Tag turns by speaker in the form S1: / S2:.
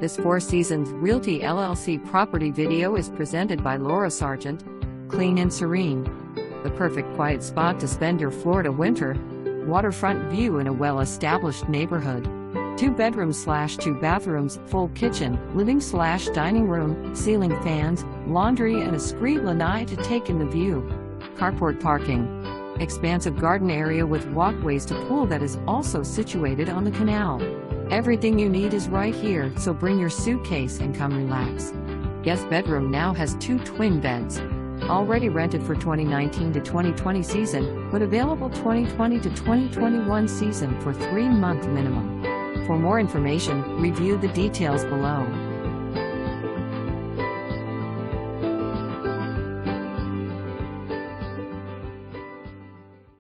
S1: This Seasons Realty LLC property video is presented by LauraSargeant. Clean and serene. The perfect quiet spot to spend your Florida winter. Waterfront view in a well-established neighborhood. 2 bedrooms/2 bathrooms, full kitchen, living/dining room, ceiling fans, laundry and a screed lanai to take in the view. Carport parking. Expansive garden area with walkways to pool that is also situated on the canal. Everything you need is right here, so bring your suitcase and come relax. Guest bedroom now has 2 twin beds. Already rented for 2019 to 2020 season, but available 2020 to 2021 season for 3-month minimum. For more information, review the details below.